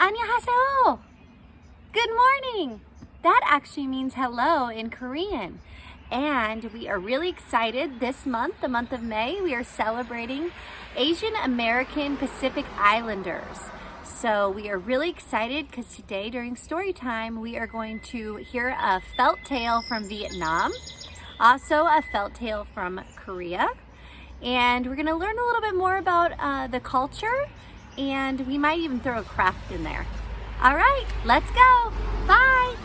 안녕하세요. Good morning. That actually means hello in Korean. And we are really excited this month, the month of May, we are celebrating Asian American Pacific Islanders. So we are really excited because today during story time, we are going to hear a felt tale from Vietnam, also a felt tale from Korea. And we're gonna learn a little bit more about the culture, and we might even throw a craft in there. All right, let's go. Bye.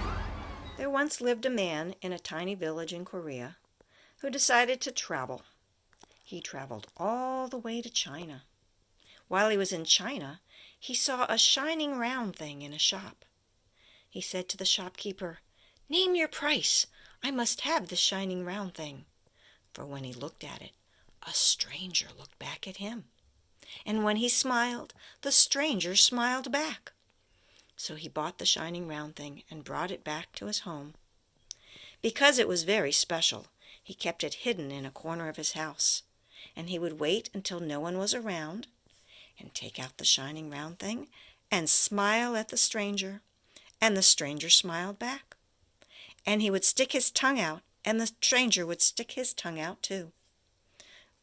There once lived a man in a tiny village in Korea who decided to travel. He traveled all the way to China. While he was in China, he saw a shining round thing in a shop. He said to the shopkeeper, "Name your price. I must have this shining round thing." For when he looked at it, a stranger looked back at him. And when he smiled, the stranger smiled back. So he bought the shining round thing and brought it back to his home. Because it was very special, he kept it hidden in a corner of his house, and he would wait until no one was around and take out the shining round thing and smile at the stranger, and the stranger smiled back. And he would stick his tongue out, and the stranger would stick his tongue out too.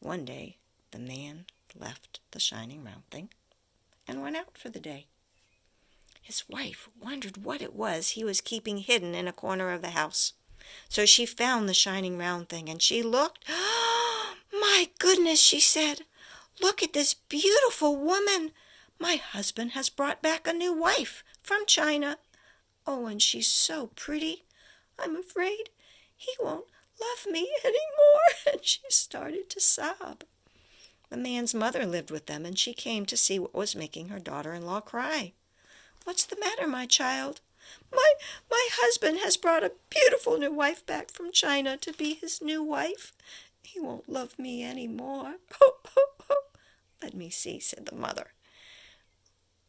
One day the man left the shining round thing and went out for the day. His wife wondered what it was he was keeping hidden in a corner of the house. So she found the shining round thing, and she looked. "Oh, my goodness," she said. "Look at this beautiful woman. My husband has brought back a new wife from China. Oh, and she's so pretty. I'm afraid he won't love me anymore." And she started to sob. The man's mother lived with them, and she came to see what was making her daughter-in-law cry. "What's the matter, my child?" My husband has brought a beautiful new wife back from China to be his new wife. He won't love me any more." "Let me see," said the mother.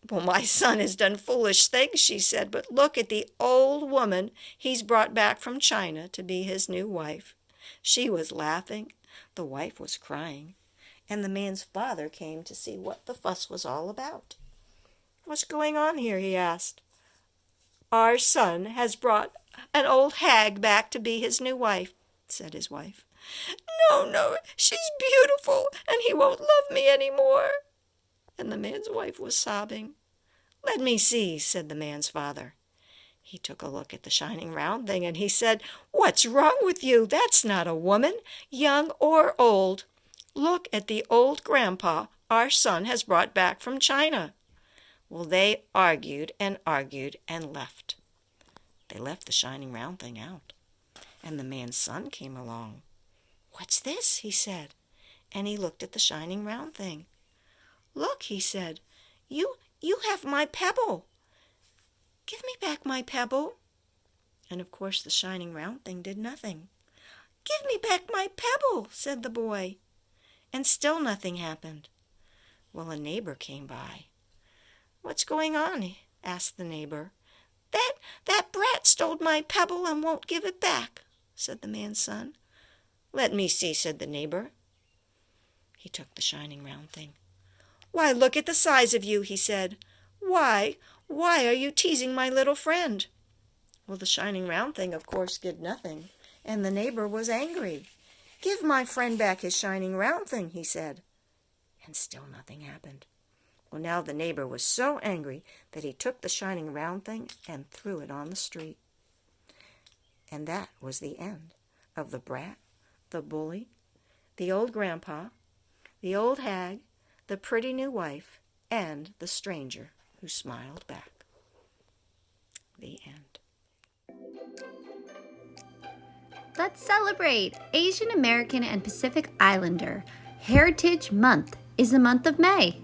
"Well, my son has done foolish things," she said, "but look at the old woman he's brought back from China to be his new wife." She was laughing, the wife was crying, and the man's father came to see what the fuss was all about. "What's going on here?" he asked. "Our son has brought an old hag back to be his new wife," said his wife. No, she's beautiful, and he won't love me any more." And the man's wife was sobbing. "Let me see," said the man's father. He took a look at the shining round thing, and he said, "What's wrong with you? That's not a woman, young or old. Look at the old grandpa our son has brought back from China." Well, they argued and left. They left the shining round thing out, and the man's son came along. "What's this?" he said, and he looked at the shining round thing. "Look," he said, you have my pebble. Give me back my pebble." And of course the shining round thing did nothing. "Give me back my pebble," said the boy, and still nothing happened. Well, a neighbor came by. "What's going on?" asked the neighbor. That brat stole my pebble and won't give it back," said the man's son. "Let me see," said the neighbor. He took the shining round thing. "Why, look at the size of you," he said. Why are you teasing my little friend?" Well, the shining round thing, of course, did nothing, and the neighbor was angry. "Give my friend back his shining round thing," he said. And still nothing happened. Well, now the neighbor was so angry that he took the shining round thing and threw it on the street. And that was the end of the brat, the bully, the old grandpa, the old hag, the pretty new wife, and the stranger who smiled back. The end. Let's celebrate Asian American and Pacific Islander. Heritage Month is the month of May.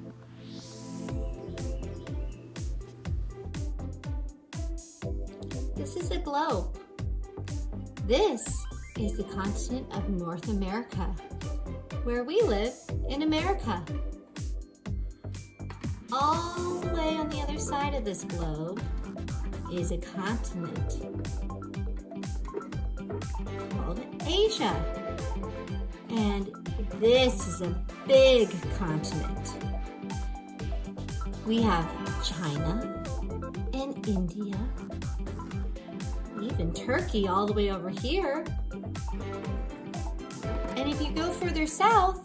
This is a globe. This is the continent of North America, where we live in America. All the way on the other side of this globe is a continent called Asia. And this is a big continent. We have China, and India, even Turkey all the way over here. And if you go further south,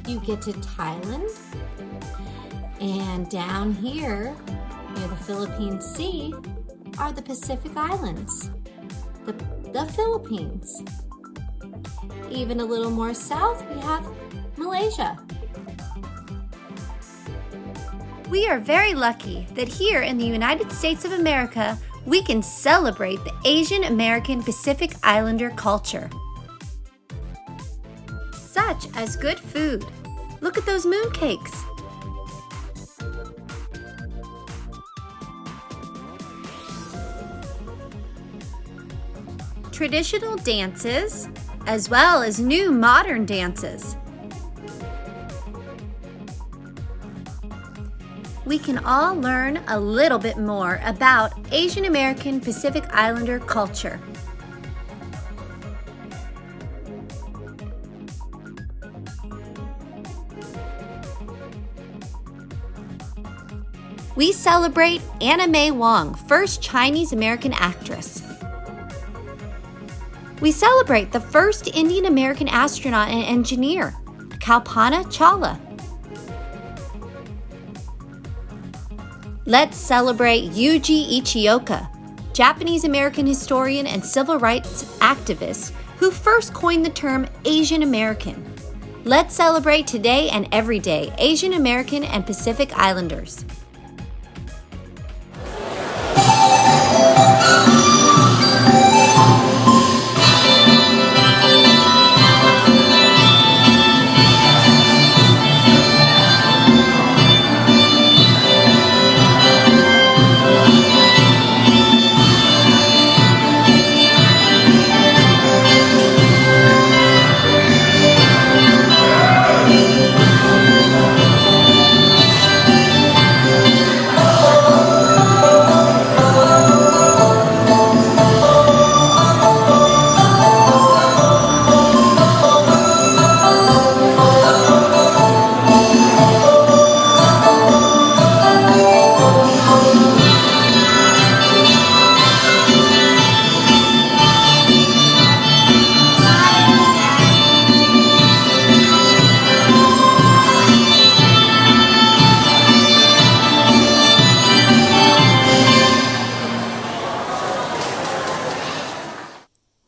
you get to Thailand. And down here, near the Philippine Sea, are the Pacific Islands, the Philippines. Even a little more south, we have Malaysia. We are very lucky that here in the United States of America, we can celebrate the Asian American Pacific Islander culture. Such as good food. Look at those mooncakes. Traditional dances, as well as new modern dances. We can all learn a little bit more about Asian American Pacific Islander culture. We celebrate Anna May Wong, first Chinese American actress. We celebrate the first Indian American astronaut and engineer, Kalpana Chawla. Let's celebrate Yuji Ichioka, Japanese American historian and civil rights activist who first coined the term Asian American. Let's celebrate today and every day Asian American and Pacific Islanders.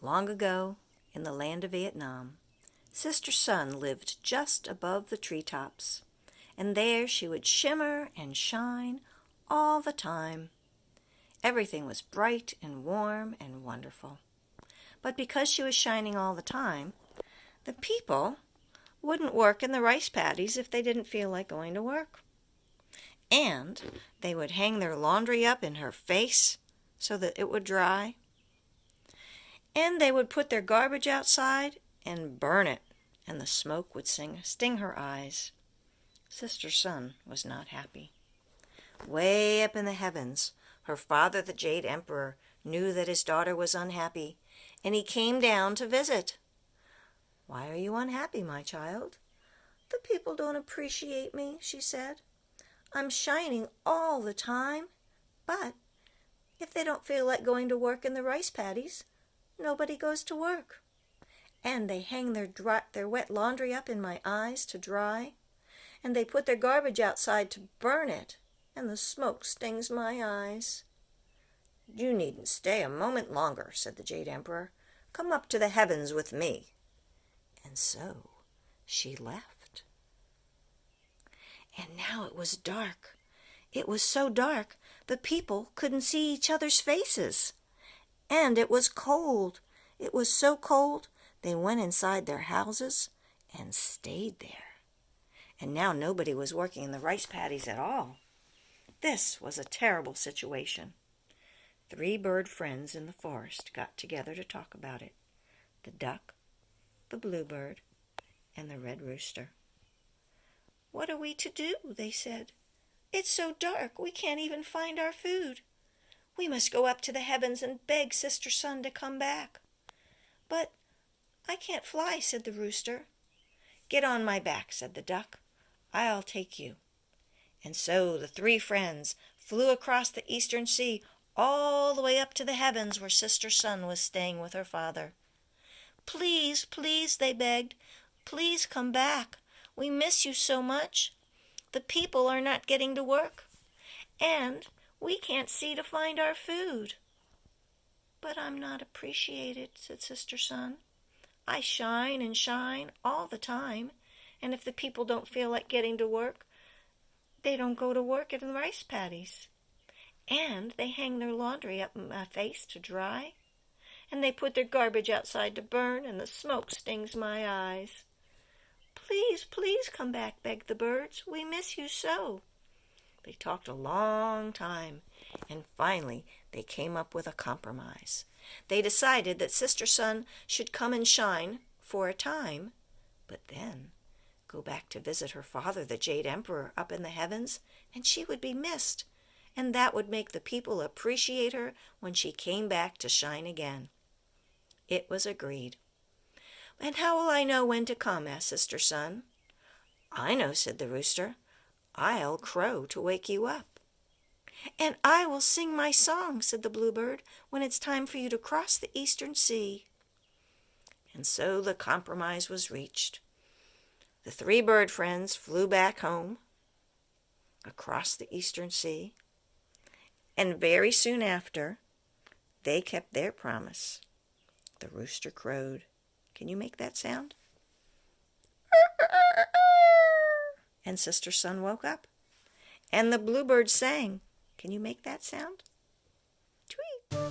Long ago, in the land of Vietnam, Sister Sun lived just above the treetops, and there she would shimmer and shine all the time. Everything was bright and warm and wonderful. But because she was shining all the time, the people wouldn't work in the rice paddies if they didn't feel like going to work. And they would hang their laundry up in her face so that it would dry. And they would put their garbage outside and burn it, and the smoke would sting her eyes. Sister Sun was not happy. Way up in the heavens, her father, the Jade Emperor, knew that his daughter was unhappy, and he came down to visit. "Why are you unhappy, my child?" "The people don't appreciate me," she said. "I'm shining all the time, but if they don't feel like going to work in the rice paddies, nobody goes to work. And they hang their wet laundry up in my eyes to dry, and they put their garbage outside to burn it, and the smoke stings my eyes." "You needn't stay a moment longer," said the Jade Emperor. "Come up to the heavens with me." And so she left. And now it was dark. It was so dark the people couldn't see each other's faces. And it was cold. It was so cold they went inside their houses and stayed there. And now nobody was working in the rice paddies at all. This was a terrible situation. 3 bird friends in the forest got together to talk about it: the duck, the bluebird, and the red rooster. "What are we to do?" they said. "It's so dark we can't even find our food. We must go up to the heavens and beg Sister Sun to come back." "But I can't fly," said the rooster. "Get on my back," said the duck. "I'll take you." And so the 3 friends flew across the eastern sea all the way up to the heavens where Sister Sun was staying with her father. "Please, please," they begged, "please come back. We miss you so much. The people are not getting to work, and we can't see to find our food." "But I'm not appreciated," said Sister Sun. "I shine and shine all the time, and if the people don't feel like getting to work, they don't go to work in the rice paddies. And they hang their laundry up in my face to dry, and they put their garbage outside to burn, and the smoke stings my eyes. Please, please come back," begged the birds. "We miss you so." They talked a long time, and finally they came up with a compromise. They decided that Sister Sun should come and shine for a time, but then go back to visit her father, the Jade Emperor, up in the heavens, and she would be missed, and that would make the people appreciate her when she came back to shine again. It was agreed. "And how will I know when to come?" asked Sister Sun. "I know," said the rooster. "I'll crow to wake you up." "And I will sing my song," said the bluebird, "when it's time for you to cross the eastern sea." And so the compromise was reached. The three bird friends flew back home across the eastern sea, and very soon after they kept their promise. The rooster crowed. Can you make that sound? And Sister Sun woke up. And the bluebird sang. Can you make that sound? Tweet.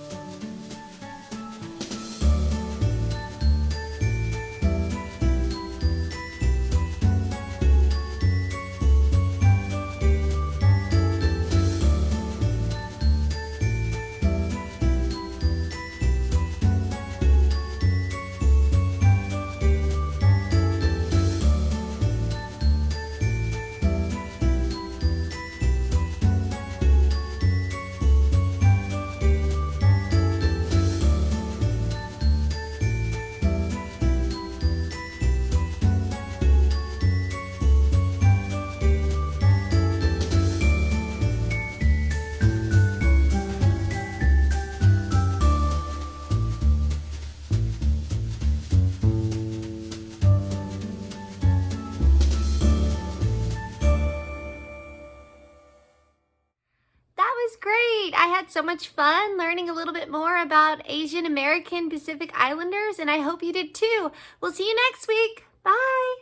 That was great. I had so much fun learning a little bit more about Asian American Pacific Islanders, and I hope you did too. We'll see you next week. Bye.